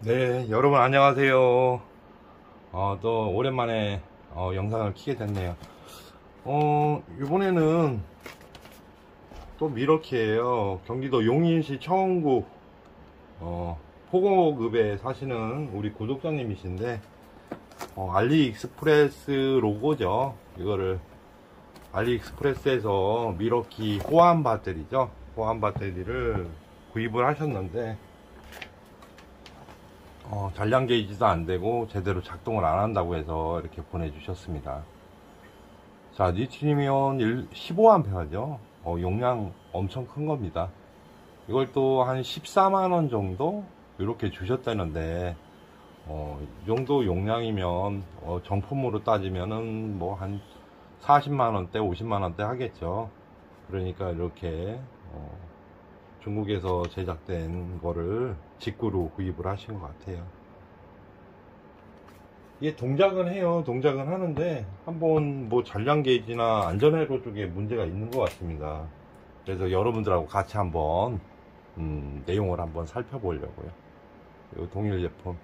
네, 여러분 안녕하세요. 또 오랜만에 영상을 켜게 됐네요. 이번에는 또 미러키예요. 경기도 용인시 청원구 포고급에 사시는 우리 구독자님이신데 알리익스프레스 로고죠. 이거를 알리익스프레스에서 미러키 호환 배터리죠. 호환 배터리를 구입을 하셨는데 잔량 게이지도 안 되고 제대로 작동을 안 한다고 해서 이렇게 보내주셨습니다. 자, 리튬이온 15A죠. 용량 엄청 큰 겁니다. 이걸 또 한 14만원 정도 이렇게 주셨다는데 이 정도 용량이면 정품으로 따지면은 뭐 한 40만원대 50만원대 하겠죠. 그러니까 이렇게 중국에서 제작된 거를 직구로 구입을 하신 것 같아요. 이게 동작은 해요. 동작은 하는데 한번 뭐 잔량 게이지나 안전회로 쪽에 문제가 있는 것 같습니다. 그래서 여러분들하고 같이 한번 내용을 한번 살펴보려고요. 이 동일 제품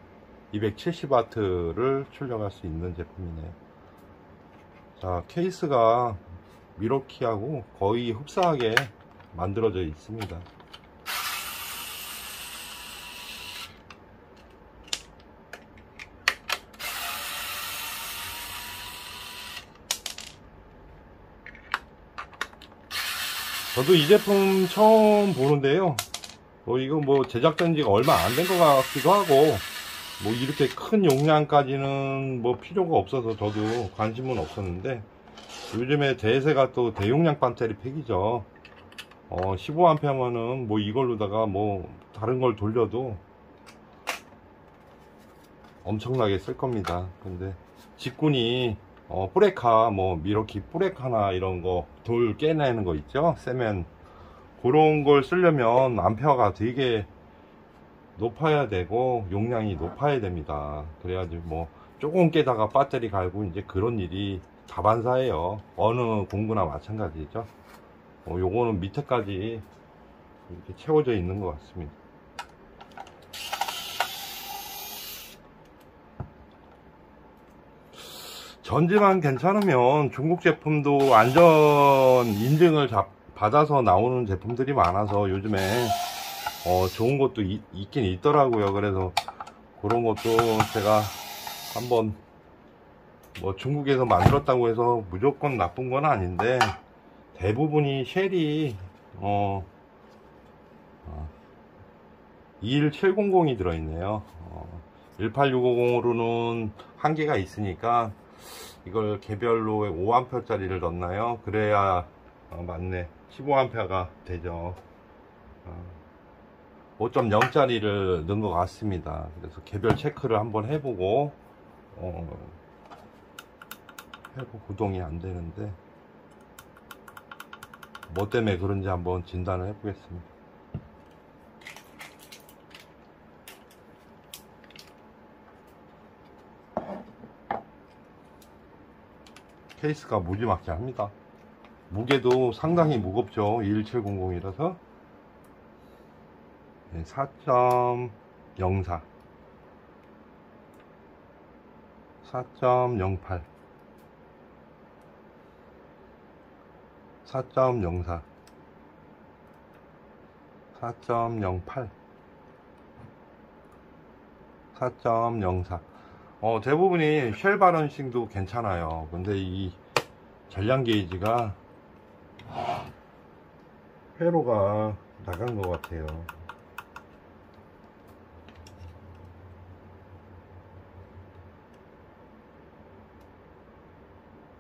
270W를 출력할 수 있는 제품이네요. 자, 케이스가 미러키하고 거의 흡사하게 만들어져 있습니다. 저도 이 제품 처음 보는데요. 이거 뭐 제작된 지가 얼마 안 된 것 같기도 하고, 뭐 이렇게 큰 용량까지는 뭐 필요가 없어서 저도 관심은 없었는데, 요즘에 대세가 또 대용량 배터리 팩이죠. 15A면은 뭐 이걸로다가 뭐 다른 걸 돌려도 엄청나게 쓸 겁니다. 근데 직군이 뿌레카 뭐 미러키 뿌레카나 이런 거 돌 깨내는 거 있죠, 세면 그런 걸 쓰려면 암페어가 되게 높아야 되고 용량이 높아야 됩니다. 그래야지 뭐 조금 깨다가 배터리 갈고 이제 그런 일이 다반사예요. 어느 공구나 마찬가지죠. 요거는 밑에까지 이렇게 채워져 있는 것 같습니다. 전지만 괜찮으면 중국 제품도 안전 인증을 받아서 나오는 제품들이 많아서 요즘에 좋은 것도 있긴 있더라고요. 그래서 그런 것도 제가 한번 뭐 중국에서 만들었다고 해서 무조건 나쁜 건 아닌데 대부분이 쉘이 21700이 들어있네요. 18650으로는 한계가 있으니까 이걸 개별로 5A 짜리를 넣나요? 그래야 맞네, 15A가 되죠. 5.0 짜리를 넣은 것 같습니다. 그래서 개별 체크를 한번 해보고 구동이 안 되는데 뭐 때문에 그런지 한번 진단을 해보겠습니다. 케이스가 무지막지합니다. 무게도 상당히 무겁죠. 21700이라서 4.04 4.08 4.04 4.08 4.04 대부분이 쉘 바런싱도 괜찮아요. 근데 이 잔량 게이지가 회로가 나간 것 같아요.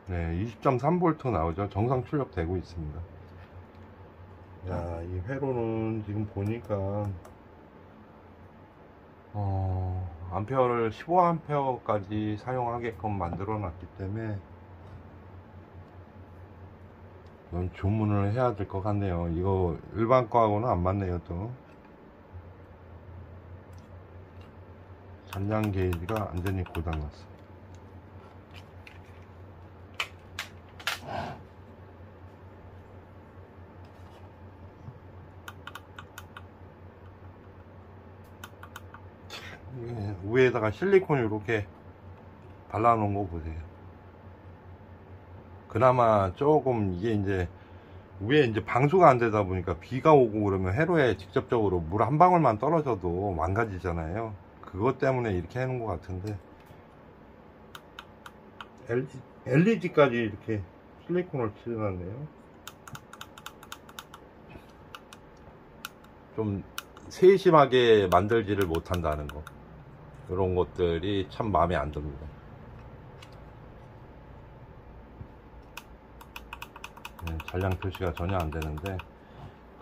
네, 20.3V 나오죠. 정상 출력되고 있습니다. 야, 이 회로는 지금 보니까 암페어를 15A까지 사용하게끔 만들어 놨기 때문에 이건 주문을 해야 될 것 같네요. 이거 일반 거하고는 안 맞네요. 또 잔량 게이지가 완전히 고장났어. 위에다가 실리콘 이렇게 발라 놓은 거 보세요. 그나마 조금 이게 이제 위에 이제 방수가 안 되다 보니까 비가 오고 그러면 회로에 직접적으로 물 한 방울만 떨어져도 망가지잖아요. 그것 때문에 이렇게 해놓은 것 같은데, LED까지 이렇게 실리콘을 칠해놨네요. 좀 세심하게 만들지를 못한다는 거, 이런 것들이 참 마음에 안 듭니다. 잔량 표시가 전혀 안 되는데,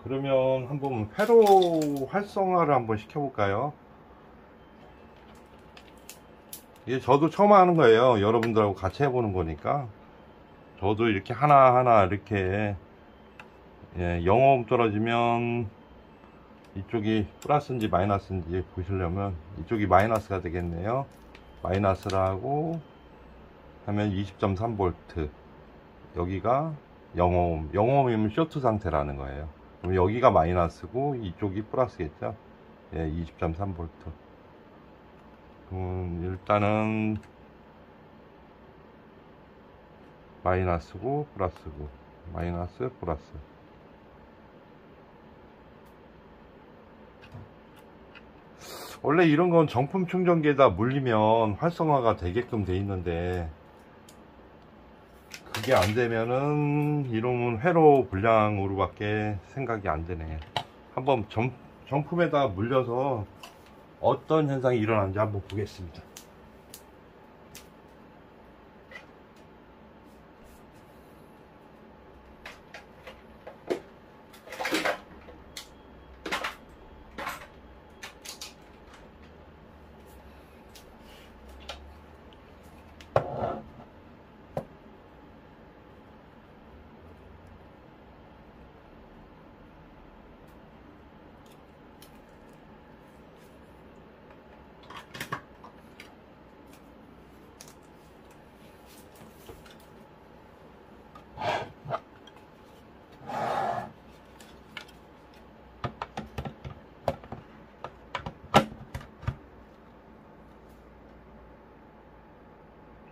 그러면 한번 회로 활성화를 한번 시켜볼까요? 이게 저도 처음 하는 거예요. 여러분들하고 같이 해보는 거니까. 저도 이렇게 하나하나 이렇게, 영어음 떨어지면 이쪽이 플러스인지 마이너스인지 보시려면 이쪽이 마이너스가 되겠네요. 마이너스라고 하면 20.3V, 여기가 영어음이면 쇼트 상태라는 거예요. 그럼 여기가 마이너스고 이쪽이 플러스겠죠. 20.3V. 일단은 마이너스고 플러스고, 마이너스 플러스. 원래 이런 건 정품 충전기에다 물리면 활성화가 되게끔 돼 있는데, 그게 안 되면은 이놈은 회로 불량으로 밖에 생각이 안 되네. 한번 정품에다 물려서 어떤 현상이 일어나는지 한번 보겠습니다.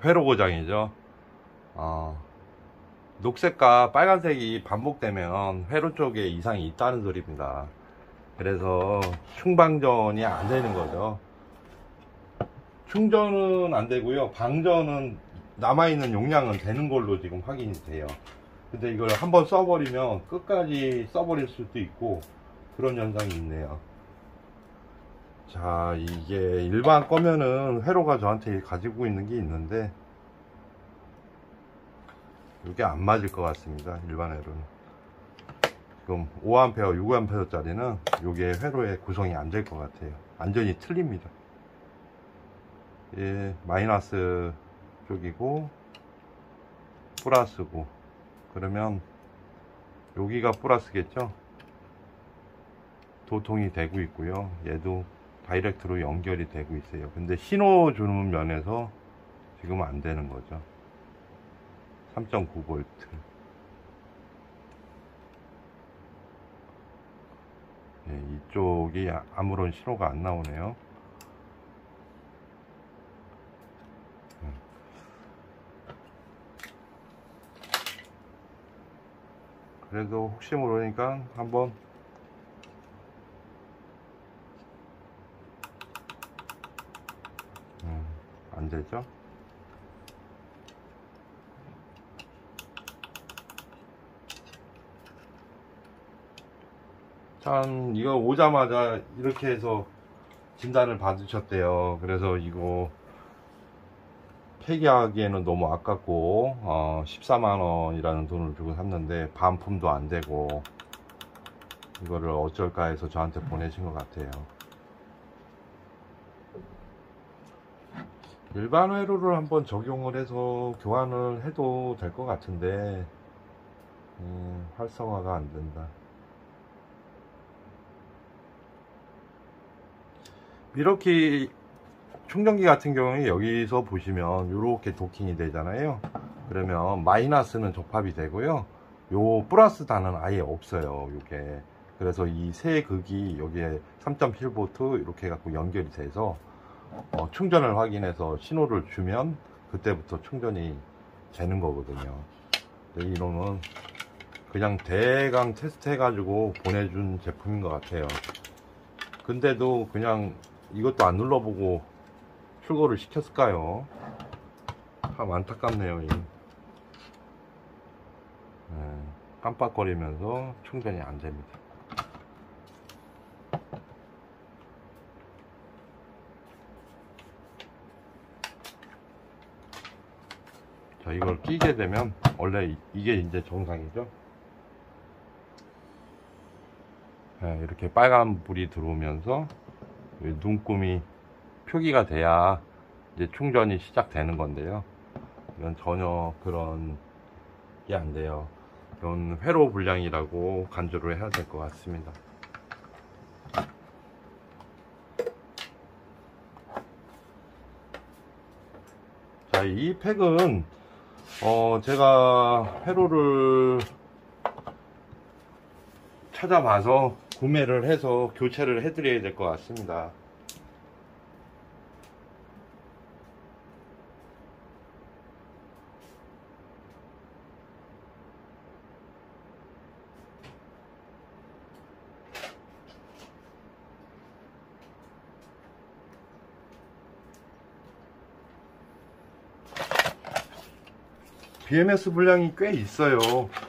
회로 고장이죠. 녹색과 빨간색이 반복되면 회로 쪽에 이상이 있다는 소리입니다. 그래서 충방전이 안 되는 거죠. 충전은 안 되고요, 방전은 남아있는 용량은 되는 걸로 지금 확인이 돼요. 근데 이걸 한번 써버리면 끝까지 써버릴 수도 있고 그런 현상이 있네요. 자, 이게 일반 거면은 회로가 저한테 가지고 있는 게 있는데 이게 안 맞을 것 같습니다. 일반 회로는 지금 5A, 6A 짜리는 이게 회로의 구성이 안 될 것 같아요. 완전히 틀립니다. 마이너스 쪽이고 플러스고, 그러면 여기가 플러스겠죠. 도통이 되고 있고요. 얘도 다이렉트로 연결이 되고 있어요. 근데 신호 주는 면에서 지금 안 되는 거죠. 3.9V. 이쪽이 아무런 신호가 안 나오네요. 그래도 혹시 모르니까 한번 안 되죠. 참, 이거 오자마자 이렇게 해서 진단을 받으셨대요. 그래서 이거 폐기하기에는 너무 아깝고 14만원이라는 돈을 주고 샀는데 반품도 안 되고, 이거를 어쩔까 해서 저한테 보내신 것 같아요. 일반 회로를 한번 적용을 해서 교환을 해도 될 것 같은데 활성화가 안 된다. 이렇게 충전기 같은 경우에 여기서 보시면 이렇게 도킹이 되잖아요. 그러면 마이너스는 접합이 되고요, 요 플러스 단은 아예 없어요. 요게 그래서 이 세 극이 여기에 3.7V 이렇게 갖고 연결이 돼서 충전을 확인해서 신호를 주면 그때부터 충전이 되는 거거든요. 이거는 그냥 대강 테스트 해가지고 보내준 제품인 것 같아요. 근데도 그냥 이것도 안 눌러보고 출고를 시켰을까요? 참 안타깝네요. 깜빡거리면서 충전이 안 됩니다. 자, 이걸 끼게 되면 원래 이게 이제 정상이죠. 이렇게 빨간 불이 들어오면서 눈금이 표기가 돼야 이제 충전이 시작되는 건데요. 이건 전혀 그런 게 안 돼요. 이건 회로 불량이라고 간주를 해야 될 것 같습니다. 자, 이 팩은 제가 회로를 찾아봐서 구매를 해서 교체를 해 드려야 될 것 같습니다. BMS 분량이 꽤 있어요.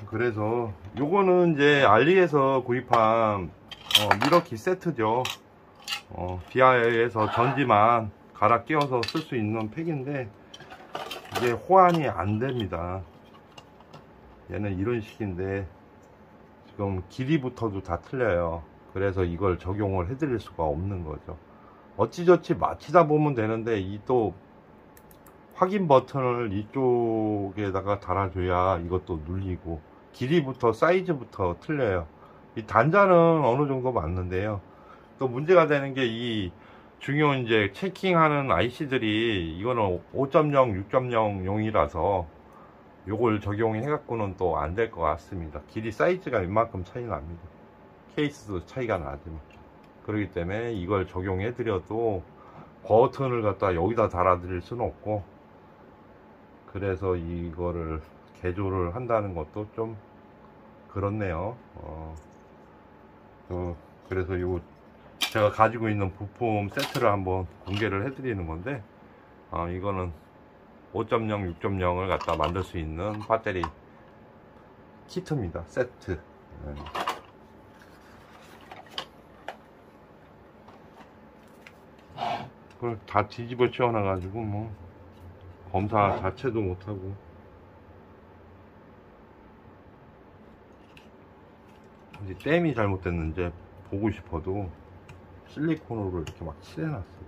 그래서 요거는 이제 알리에서 구입한 미러키 세트죠. 비아에서 전지만 갈아 끼워서 쓸 수 있는 팩인데 이게 호환이 안 됩니다. 얘는 이런 식인데 지금 길이부터도 다 틀려요. 그래서 이걸 적용을 해 드릴 수가 없는 거죠. 어찌저찌 맞히다 보면 되는데 이 또 확인 버튼을 이쪽에다가 달아줘야 이것도 눌리고 길이부터 사이즈부터 틀려요. 이 단자는 어느 정도 맞는데요. 또 문제가 되는 게 이 중요 이제 체킹하는 IC들이 이거는 5.0, 6.0용이라서 요걸 적용해 갖고는 또 안 될 것 같습니다. 길이 사이즈가 웬만큼 차이 납니다. 케이스도 차이가 나지만. 그렇기 때문에 이걸 적용해 드려도 버튼을 갖다 여기다 달아 드릴 수는 없고, 그래서 이거를 개조를 한다는 것도 좀 그렇네요. 그래서 요 제가 가지고 있는 부품 세트를 한번 공개를 해 드리는 건데, 이거는 5.0, 6.0을 갖다 만들 수 있는 배터리 키트입니다. 세트. 그걸 다 뒤집어 씌워놔 가지고 뭐 검사 자체도 못하고. 이제 댐이 잘못됐는지 보고 싶어도 실리콘으로 이렇게 막 칠해놨어요.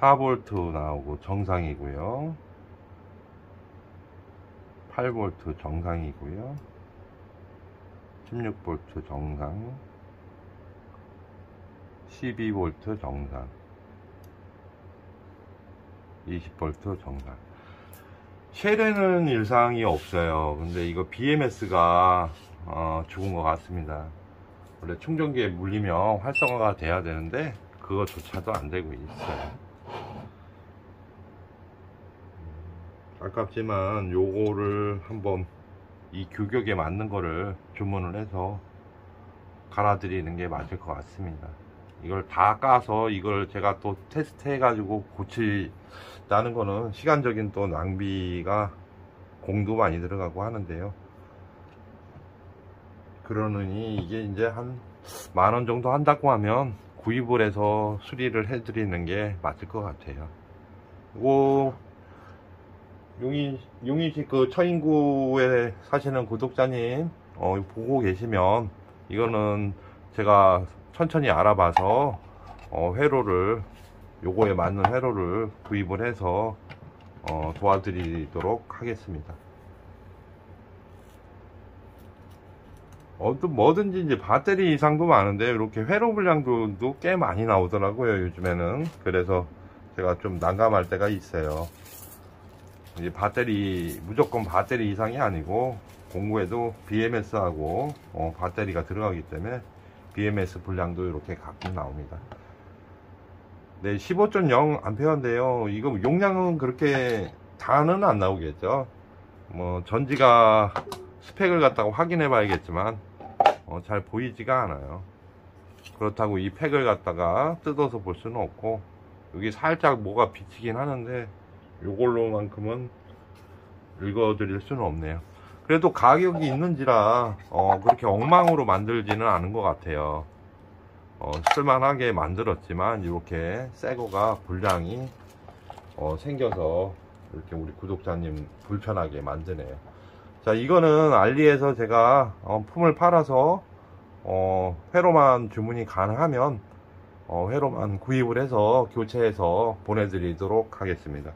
4V 나오고 정상이고요. 8V 정상이고요. 16V 정상, 12V 정상, 20V 정상. 쉘에는 일상이 없어요. 근데 이거 BMS가 죽은 것 같습니다. 원래 충전기에 물리면 활성화가 돼야 되는데 그거조차도 안 되고 있어요. 아깝지만 요거를 한번 이 규격에 맞는 거를 주문을 해서 갈아 드리는 게 맞을 것 같습니다. 이걸 다 까서 이걸 제가 또 테스트 해 가지고 고치다는 거는 시간적인 또 낭비가 공도 많이 들어가고 하는데요. 그러느니 이게 이제 한 10,000원 정도 한다고 하면 구입을 해서 수리를 해 드리는 게 맞을 것 같아요. 용인시 그 처인구에 사시는 구독자님, 보고 계시면, 이거는 제가 천천히 알아봐서, 요거에 맞는 회로를 구입을 해서, 도와드리도록 하겠습니다. 또 뭐든지 이제 배터리 이상도 많은데, 이렇게 회로 분량도 꽤 많이 나오더라고요, 요즘에는. 그래서 제가 좀 난감할 때가 있어요. 이제 무조건 배터리 이상이 아니고, 공구에도 BMS하고, 배터리가 들어가기 때문에, BMS 분량도 이렇게 가끔 나옵니다. 네, 15.0A인데요. 이거 용량은 그렇게 다는 안 나오겠죠. 전지가 스펙을 갖다가 확인해 봐야겠지만, 잘 보이지가 않아요. 그렇다고 이 팩을 갖다가 뜯어서 볼 수는 없고, 여기 살짝 뭐가 비치긴 하는데, 요걸로만큼은 읽어드릴 수는 없네요. 그래도 가격이 있는지라, 그렇게 엉망으로 만들지는 않은 것 같아요. 쓸만하게 만들었지만, 이렇게 새거가 분량이, 생겨서, 이렇게 우리 구독자님 불편하게 만드네요. 자, 이거는 알리에서 제가 품을 팔아서 회로만 주문이 가능하면 회로만 구입을 해서 교체해서 보내드리도록 하겠습니다.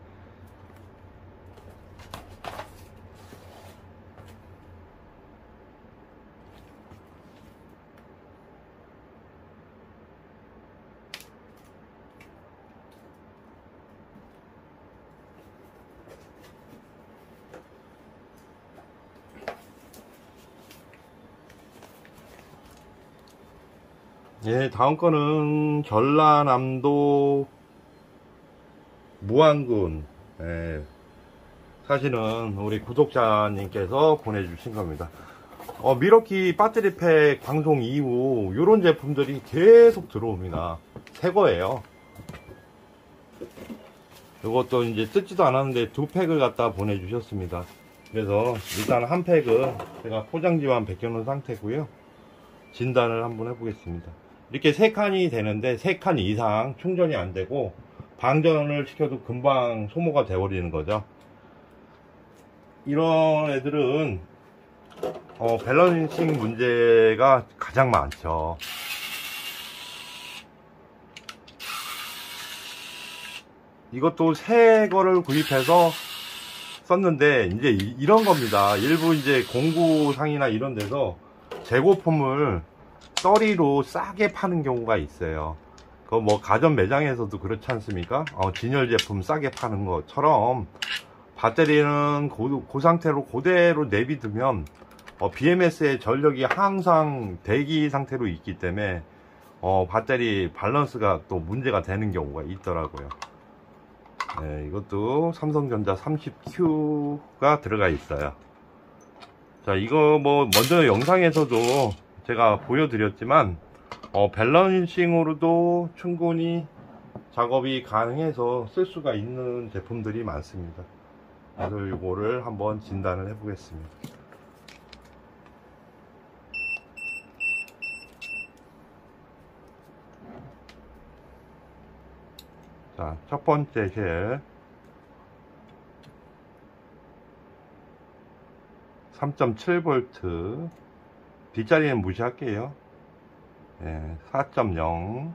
예, 다음 거는 전라남도 무안군, 사실은 우리 구독자님께서 보내주신 겁니다. 미러키 배터리팩 방송 이후 이런 제품들이 계속 들어옵니다. 새 거예요. 이것도 이제 뜯지도 않았는데 2팩을 갖다 보내주셨습니다. 그래서 일단 한 팩은 제가 포장지만 벗겨놓은 상태고요. 진단을 한번 해보겠습니다. 이렇게 3칸이 되는데 3칸 이상 충전이 안 되고 방전을 시켜도 금방 소모가 되어버리는 거죠. 이런 애들은 밸런싱 문제가 가장 많죠. 이것도 새 거를 구입해서 썼는데 이제 이런 겁니다. 일부 이제 공구상이나 이런 데서 재고품을 써리로 싸게 파는 경우가 있어요. 그 가전 매장에서도 그렇지 않습니까? 진열 제품 싸게 파는 것처럼 배터리는 그 상태로 그대로 내비두면 BMS의 전력이 항상 대기 상태로 있기 때문에 배터리 밸런스가 또 문제가 되는 경우가 있더라고요. 네, 이것도 삼성전자 30Q가 들어가 있어요. 자, 이거 먼저 영상에서도 제가 보여드렸지만 밸런싱으로도 충분히 작업이 가능해서 쓸 수가 있는 제품들이 많습니다. 그래서 이거를 한번 진단을 해 보겠습니다. 자, 첫 번째 쉘 3.7V, 뒷자리는 무시할게요. 4.0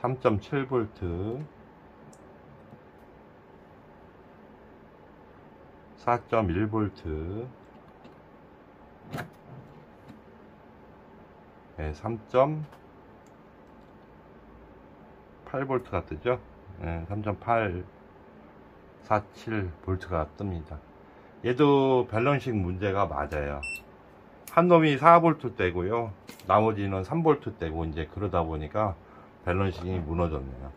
3.7V 4.1V 3.8V가 뜨죠. 3.847V가 뜹니다. 얘도 밸런싱 문제가 맞아요. 한 놈이 4V 떼고요, 나머지는 3V 떼고 이제 그러다 보니까 밸런싱이 무너졌네요.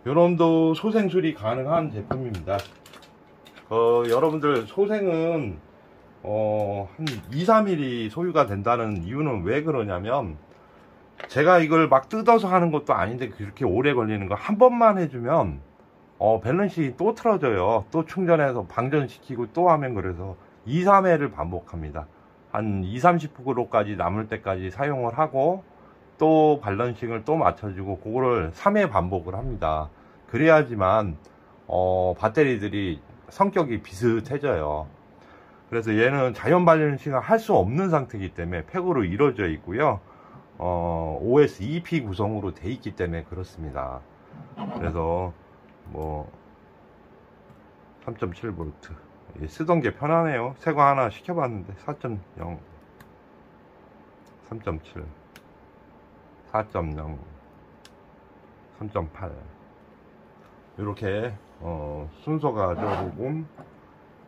요놈도 소생 수리 가능한 제품입니다. 여러분들 소생은 한 2-3일이 소유가 된다는 이유는 왜 그러냐면, 제가 이걸 막 뜯어서 하는 것도 아닌데 그렇게 오래 걸리는 거 한 번만 해주면 밸런싱이 또 틀어져요. 또 충전해서 방전시키고 또 하면, 그래서 2-3회를 반복합니다. 한 20-30%까지 남을 때까지 사용을 하고 또 밸런싱을 또 맞춰주고, 그거를 3회 반복을 합니다. 그래야지만 배터리들이 성격이 비슷해져요. 그래서 얘는 자연 발렌싱을 할 수 없는 상태이기 때문에 팩으로 이루어져 있고요. OS EP 구성으로 돼 있기 때문에 그렇습니다. 그래서 뭐 3.7V 쓰던 게 편하네요. 새거 하나 시켜봤는데 4.0 3.7 4.0 3.8 이렇게 순서가 조금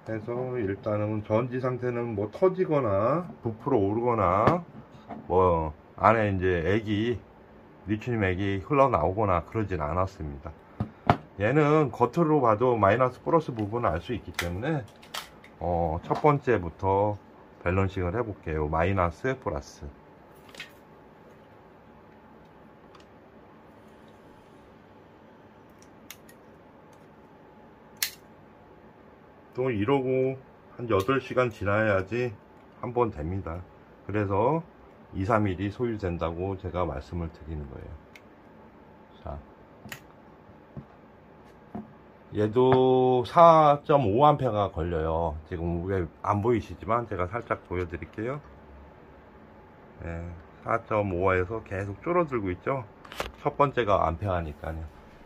해서 일단은 전지 상태는 뭐 터지거나 부풀어 오르거나 뭐 안에 이제 액이 리튬 액이 흘러나오거나 그러진 않았습니다. 얘는 겉으로 봐도 마이너스 플러스 부분을 알 수 있기 때문에 첫 번째부터 밸런싱을 해 볼게요. 마이너스 플러스. 또 이러고 한 8시간 지나야지 한번 됩니다. 그래서 2, 3일이 소요된다고 제가 말씀을 드리는 거예요. 자, 얘도 4.5A가 걸려요. 지금 왜 안 보이시지만 제가 살짝 보여드릴게요. 네, 4.5A에서 계속 줄어들고 있죠. 첫 번째가 암페어니까요.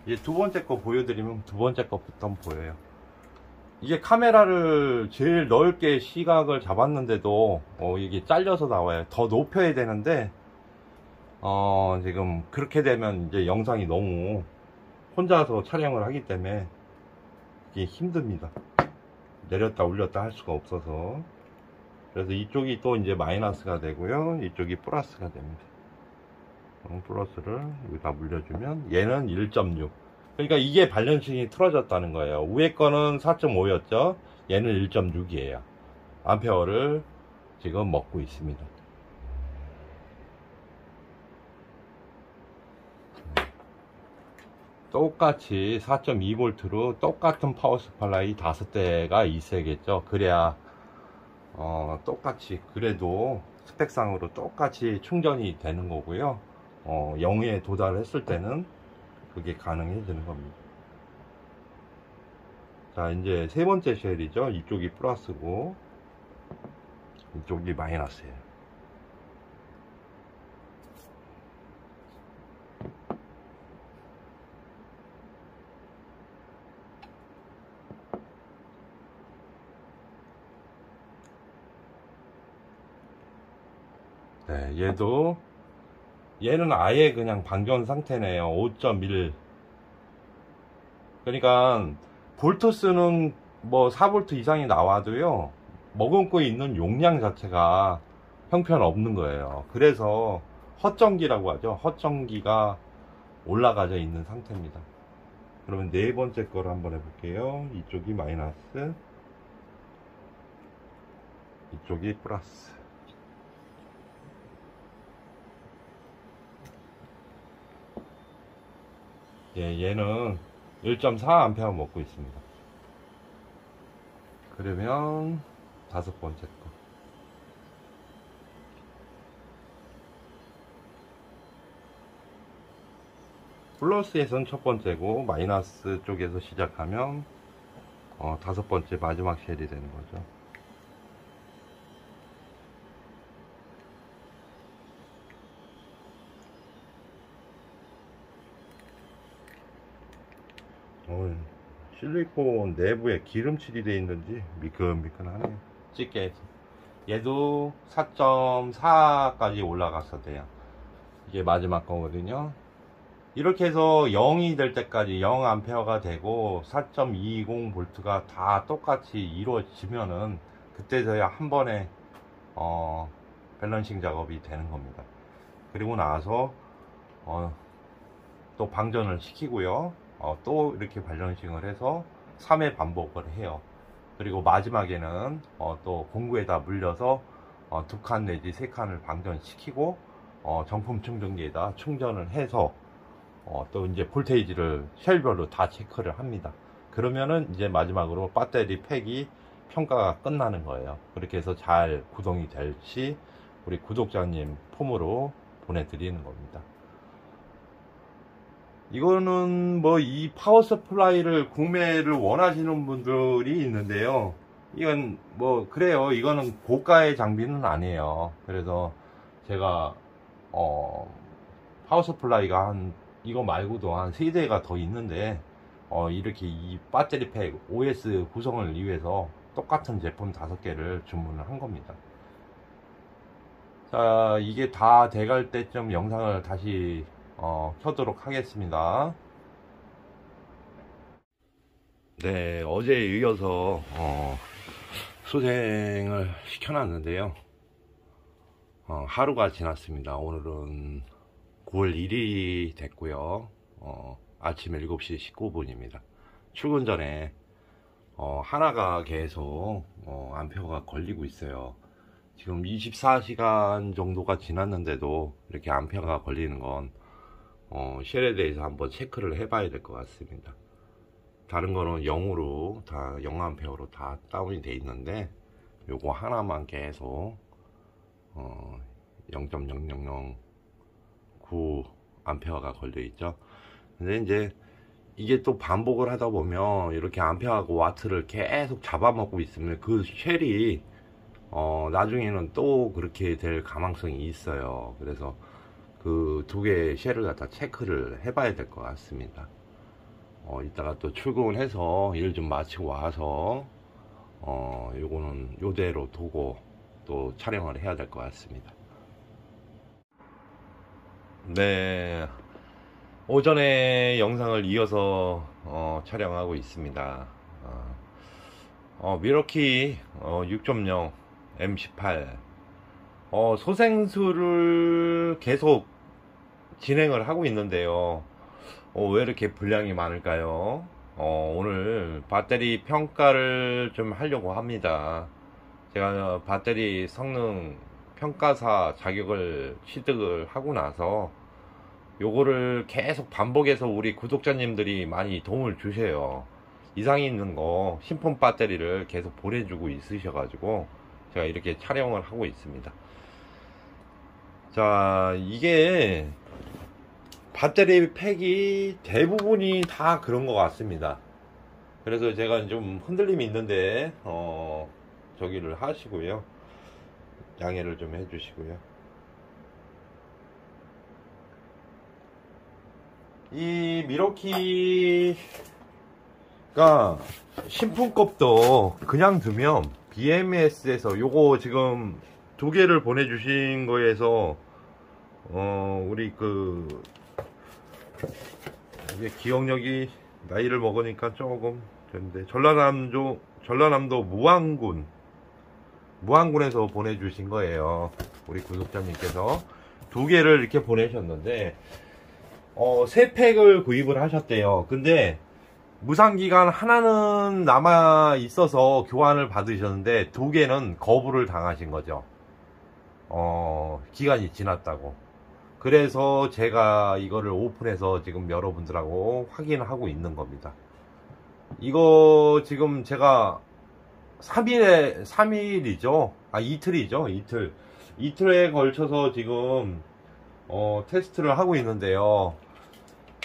이제 두 번째 거 보여드리면 두 번째 것부터 보여요. 이게 카메라를 제일 넓게 시각을 잡았는데도 이게 잘려서 나와요. 더 높여야 되는데 지금 그렇게 되면 이제 영상이 너무 혼자서 촬영을 하기 때문에 이게 힘듭니다. 내렸다 올렸다 할 수가 없어서. 그래서 이쪽이 또 이제 마이너스가 되고요, 이쪽이 플러스가 됩니다. 플러스를 여기다 물려주면 얘는 1.6. 그러니까 이게 밸런싱이 틀어졌다는 거예요. 위에 거는 4.5였죠. 얘는 1.6이에요. 암페어를 지금 먹고 있습니다. 똑같이 4.2V로 똑같은 파워 스플라이 5대가 있어야겠죠. 그래야 똑같이, 그래도 스펙상으로 똑같이 충전이 되는 거고요. 0에 도달했을 때는 그게 가능해지는 겁니다. 자, 이제 세 번째 쉘이죠. 이쪽이 플러스고 이쪽이 마이너스예요. 네, 얘는 아예 그냥 방전 상태네요. 5.1. 그러니까 볼트수는 뭐 4V 이상이 나와도요, 머금고 있는 용량 자체가 형편없는 거예요. 그래서 헛전기라고 하죠. 헛전기가 올라가져 있는 상태입니다. 그러면 네 번째 거를 한번 해볼게요. 이쪽이 마이너스, 이쪽이 플러스. 예, 얘는 1.4A 먹고 있습니다. 그러면 다섯 번째 거. 플러스에서는 첫 번째고 마이너스 쪽에서 시작하면 다섯 번째 마지막 쉘이 되는 거죠. 실리콘 내부에 기름칠이 되어 있는지 미끈미끈하네요. 찌게 해서. 얘도 4.4까지 올라갔어 돼요. 이게 마지막 거거든요. 이렇게 해서 0이 될 때까지 0A가 되고 4.20V가 다 똑같이 이루어지면은 그때서야 한 번에 밸런싱 작업이 되는 겁니다. 그리고 나서 또 방전을 시키고요. 또 이렇게 밸런싱을 해서 3회 반복을 해요. 그리고 마지막에는 또 공구에다 물려서 2칸 내지 3칸을 방전시키고 정품 충전기에다 충전을 해서 또 이제 볼테이지를 쉘별로 다 체크를 합니다. 그러면은 이제 마지막으로 배터리 팩이 평가가 끝나는 거예요. 그렇게 해서 잘 구동이 될 시 우리 구독자님 폼으로 보내드리는 겁니다. 이거는 뭐 이 파워 서플라이를 구매를 원하시는 분들이 있는데요. 이건 뭐 그래요. 이거는 고가의 장비는 아니에요. 그래서 제가 파워 서플라이가 한 이거 말고도 한 3대가 더 있는데 이렇게 이 배터리 팩 OS 구성을 위해서 똑같은 제품 5개를 주문을 한 겁니다. 자, 이게 다 돼갈 때쯤 영상을 다시 켜도록 하겠습니다. 네, 어제에 이어서 수생을 시켜놨는데요. 하루가 지났습니다. 오늘은 9월 1일이 됐고요. 아침 7시 19분입니다. 출근 전에 하나가 계속 암페어가 걸리고 있어요. 지금 24시간 정도가 지났는데도 이렇게 암페어가 걸리는 건 쉘에 대해서 한번 체크를 해봐야 될 것 같습니다. 다른 거는 0으로 다 0암페어로 다 다운이 돼 있는데 요거 하나만 계속 0.0009 암페어가 걸려 있죠. 근데 이제 이게 또 반복을 하다 보면 이렇게 암페어하고 와트를 계속 잡아먹고 있으면 그 쉘이 나중에는 또 그렇게 될 가망성이 있어요. 그래서 그 2개의 쉘을 갖다 체크를 해봐야 될 것 같습니다. 이따가 또 출근해서 일 좀 마치고 와서 요거는 요대로 두고 또 촬영을 해야 될 것 같습니다. 네, 오전에 영상을 이어서 촬영하고 있습니다. 미러키 6.0 M18 소생술을 계속 진행을 하고 있는데요. 왜 이렇게 분량이 많을까요? 오늘 배터리 평가를 좀 하려고 합니다. 제가 배터리 성능 평가사 자격을 취득을 하고 나서 요거를 계속 반복해서 우리 구독자님들이 많이 도움을 주세요. 이상이 있는 거 신품 배터리를 계속 보내주고 있으셔가지고 제가 이렇게 촬영을 하고 있습니다. 자, 이게 배터리 팩이 대부분이 다 그런 것 같습니다. 그래서 제가 좀 흔들림이 있는데 저기를 하시고요, 양해를 좀 해주시고요. 이 미러키가 신품급도 그냥 두면 BMS에서 요거 지금 2개를 보내주신 거에서 우리 이게 기억력이 나이를 먹으니까 조금 됐는데 전라남도 무안군에서 보내주신 거예요. 우리 구독자님께서 2개를 이렇게 보내셨는데 3팩을 구입을 하셨대요. 근데 무상기간 하나는 남아 있어서 교환을 받으셨는데 2개는 거부를 당하신 거죠. 기간이 지났다고. 그래서 제가 이거를 오픈해서 지금 여러분들하고 확인하고 있는 겁니다. 이거 지금 제가 3일이죠. 이틀이죠. 이틀에 걸쳐서 지금 테스트를 하고 있는데요.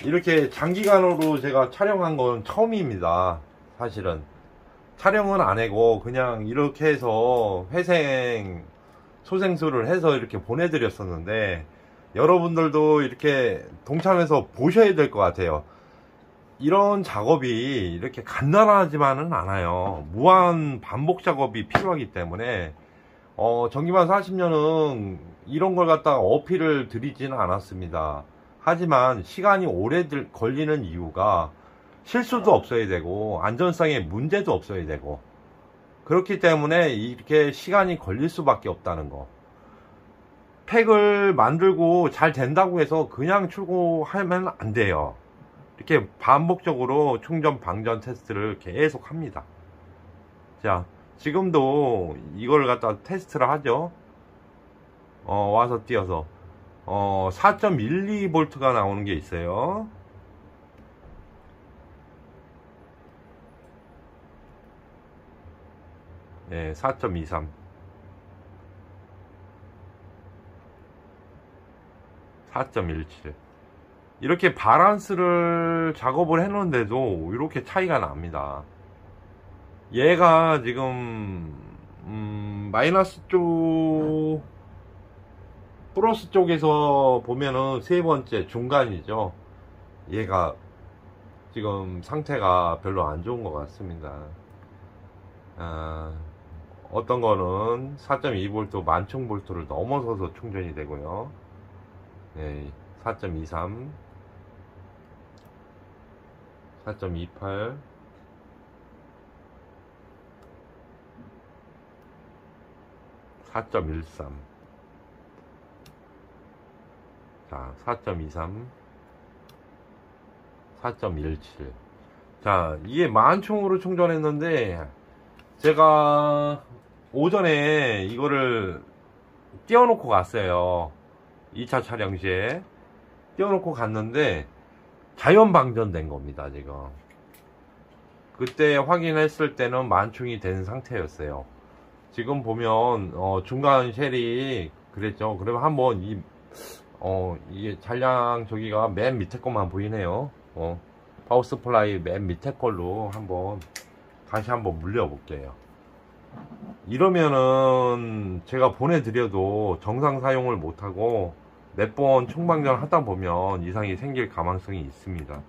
이렇게 장기간으로 제가 촬영한 건 처음입니다. 사실은 촬영은 안 하고 그냥 이렇게 해서 소생술을 해서 이렇게 보내드렸었는데, 여러분들도 이렇게 동참해서 보셔야 될 것 같아요. 이런 작업이 이렇게 간단하지만은 않아요. 무한 반복 작업이 필요하기 때문에 전기만 40년은 이런 걸 갖다가 어필을 드리지는 않았습니다. 하지만 시간이 오래 걸리는 이유가 실수도 없어야 되고 안전성에 문제도 없어야 되고 그렇기 때문에 이렇게 시간이 걸릴 수밖에 없다는 거. 팩을 만들고 잘 된다고 해서 그냥 출고하면 안 돼요. 이렇게 반복적으로 충전 방전 테스트를 계속 합니다. 자, 지금도 이걸 갖다 테스트를 하죠. 와서 띄어서 4.12V가 나오는 게 있어요. 네, 4.23, 4.17. 이렇게 바란스를 작업을 해놓은데도 이렇게 차이가 납니다. 얘가 지금 마이너스 쪽 플러스 쪽에서 보면은 세 번째 중간이죠. 얘가 지금 상태가 별로 안 좋은 것 같습니다. 어떤 거는 4.2V 만충 볼트를 넘어서서 충전이 되고요. 네, 4.23, 4.28, 4.13, 자, 4.23, 4.17. 자, 이게 만충으로 충전했는데 제가 오전에 이거를 띄워놓고 갔어요. 2차 촬영 시에 띄워놓고 갔는데 자연 방전된 겁니다. 지금 그때 확인했을 때는 만충이 된 상태였어요. 지금 보면 중간 쉘이 그랬죠. 그러면 한번 이게 잔량 저기가 맨 밑에 것만 보이네요. 파워 스플라이 맨 밑에 걸로 다시 한번 물려 볼게요. 이러면은 제가 보내드려도 정상 사용을 못하고 몇 번 총방전 하다 보면 이상이 생길 가망성이 있습니다.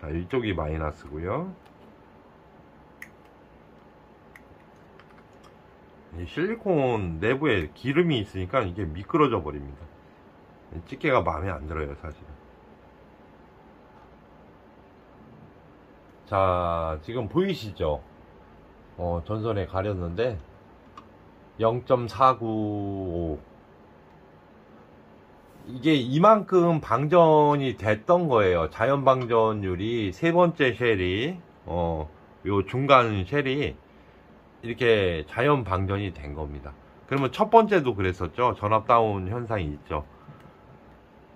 자, 이쪽이 마이너스고요. 이 실리콘 내부에 기름이 있으니까 이게 미끄러져 버립니다. 집게가 마음에 안 들어요, 사실은. 자, 지금 보이시죠? 전선에 가렸는데 0.495 이게 이만큼 방전이 됐던 거예요. 자연 방전율이 세 번째 쉘이 요 중간 쉘이 이렇게 자연 방전이 된 겁니다. 그러면 첫 번째도 그랬었죠. 전압 다운 현상이 있죠.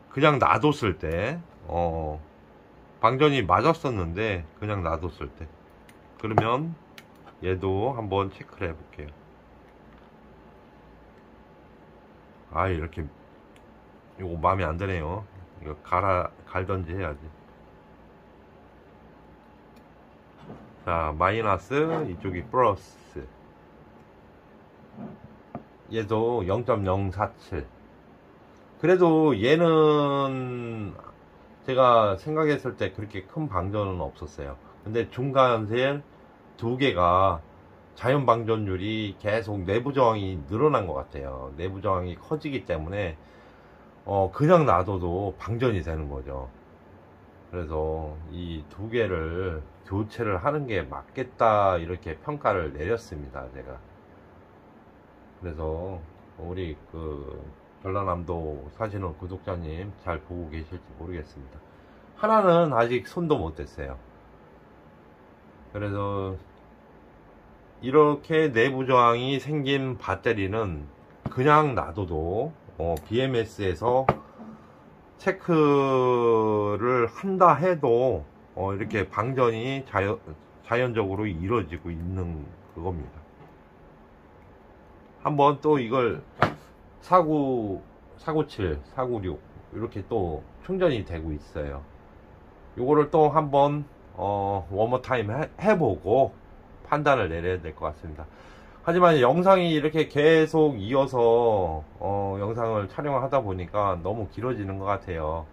그냥 놔뒀을 때 방전이 맞았었는데 그냥 놔뒀을 때, 그러면 얘도 한번 체크를 해 볼게요. 이렇게 이거 마음에 안 드네요. 이거 갈던지 해야지. 자, 마이너스, 이쪽이 플러스. 얘도 0.047. 그래도 얘는 제가 생각했을 때 그렇게 큰 방전은 없었어요. 근데 중간 셀 두 개가 자연 방전율이 계속 내부 저항이 늘어난 것 같아요. 내부 저항이 커지기 때문에 그냥 놔둬도 방전이 되는 거죠. 그래서 이 두 개를 교체를 하는 게 맞겠다, 이렇게 평가를 내렸습니다, 제가. 그래서 우리 전라남도 사시는 구독자님 잘 보고 계실지 모르겠습니다. 하나는 아직 손도 못 댔어요. 그래서 이렇게 내부 저항이 생긴 배터리는 그냥 놔둬도 BMS에서 체크를 한다 해도 이렇게 방전이 자연적으로 이루어지고 있는 그겁니다. 한번 또 이걸 497, 496 이렇게 또 충전이 되고 있어요. 요거를 또 한번 원모 타임 해보고 판단을 내려야 될 것 같습니다. 하지만 영상이 이렇게 계속 이어서 영상을 촬영을 하다 보니까 너무 길어지는 것 같아요.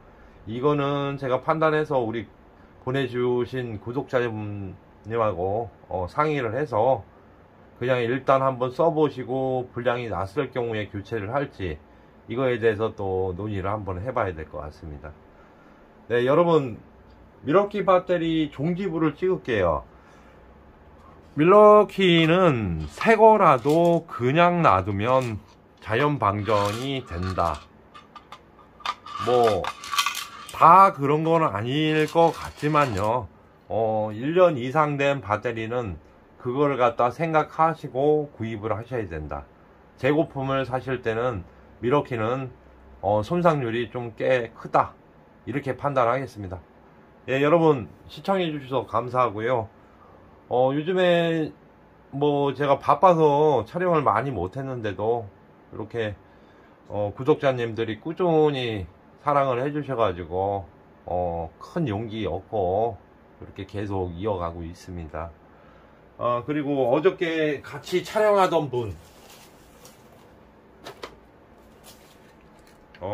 이거는 제가 판단해서 우리 보내주신 구독자님하고 상의를 해서 그냥 일단 한번 써보시고 불량이 났을 경우에 교체를 할지, 이거에 대해서 또 논의를 한번 해봐야 될 것 같습니다. 네, 여러분, 밀워키 배터리 종지부를 찍을게요. 밀워키는 새거라도 그냥 놔두면 자연 방전이 된다. 다 그런 거는 아닐 것 같지만요. 1년 이상 된 배터리는 그걸 갖다 생각하시고 구입을 하셔야 된다. 재고품을 사실 때는 밀워키는 손상률이 좀 꽤 크다, 이렇게 판단하겠습니다. 예, 여러분 시청해 주셔서 감사하고요. 요즘에 제가 바빠서 촬영을 많이 못 했는데도 이렇게 구독자님들이 꾸준히 사랑을 해주셔가지고 큰 용기 얻고 이렇게 계속 이어가고 있습니다. 그리고 어저께 같이 촬영하던 분,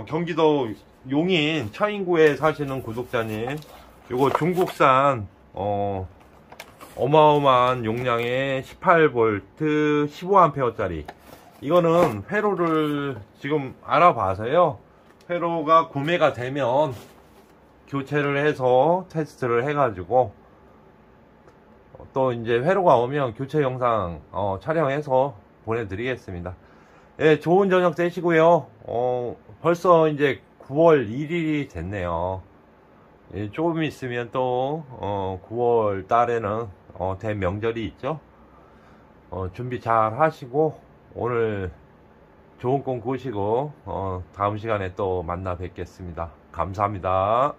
경기도 용인 처인구에 사시는 구독자님, 요거 중국산 어마어마한 용량의 18V 15A 짜리, 이거는 회로를 지금 알아봐서요, 회로가 구매가 되면 교체를 해서 테스트를 해가지고 또 이제 회로가 오면 교체 영상 촬영해서 보내드리겠습니다. 예, 좋은 저녁 되시고요. 벌써 이제 9월 1일이 됐네요. 예, 조금 있으면 또 9월 달에는 대명절이 있죠. 준비 잘 하시고 오늘 좋은 꿈 꾸시고 다음 시간에 또 만나 뵙겠습니다. 감사합니다.